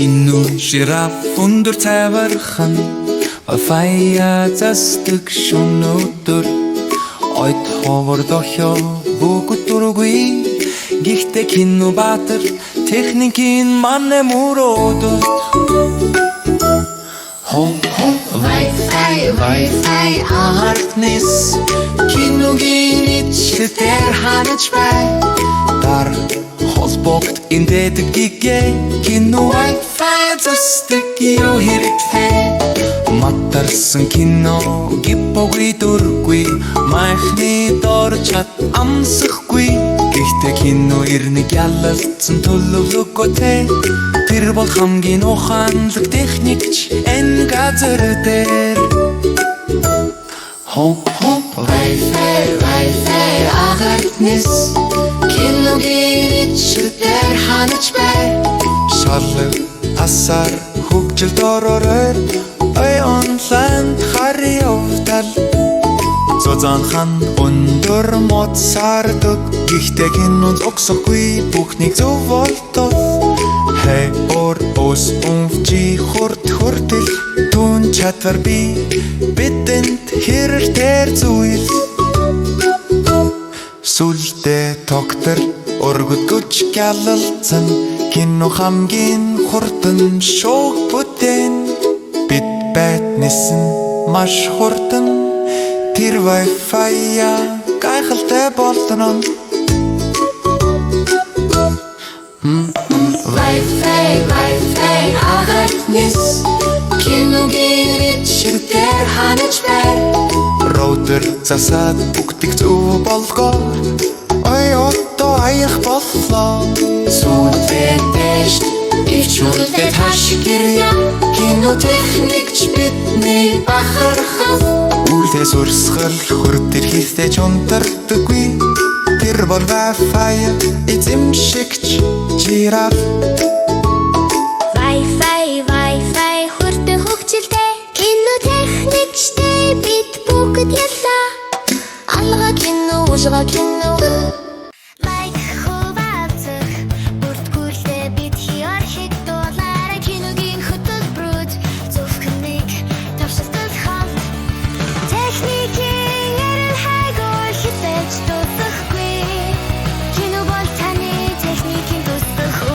Кино жираф өндөр цайвархан Wi-Fi засдаг шөнөдөр Ойд ховор дохё бүгд дургүй Гэхдээ кино баатар техникийн манне мөрөөдөд Wi-Fi агартнес Киногийн ичлэлээр ханаж бай Дар холбогд индэдэг гигэ Кино Wi-Fi засдаг юу хэрэгтэй Матарсан кино гиппоггүй дургүй Майхны дор чад амсахгүй Гэхдээ кино ирнэг ялалцсан төлөвлөгөө тэ Тэр бол хамгийн ухаанлаг техникч энэ газар дээр Wi-Fi агартнес Киногийн ичлэлээр ханаж бай Шалгал асар хөгжил дороор Ой онлайн харьяавтал Зузаанхан өндөр мод сардаг Гэхдээ кинонд огсохгүй бүхнийг зөв болтол Хэй ор ос умфжи хүртэл Түн чадвар би бидэнд хэрээр зүйл Сүлдээ тогтор өргөдгөж гялалцсан Кино хамгийн хурдан шоу бүтээн Бид байтнэсэн маш хурдан Тэр Wi-Fi-я гайхалтай болдоно Wi-Fi агартнес Киногийн ичлэлээр ханаж бай Роутер засаад бүгдийг зөв болгоо Ой одоо аях боллоо Сүлдээ дэш ичүүлдээ таш гэря Кино техникч бидний бахархав Үлдээ сурсгал хүрдэр хийстэй ч унтардаггүй Тэр бол Wi-Fi эзэмшигч жираф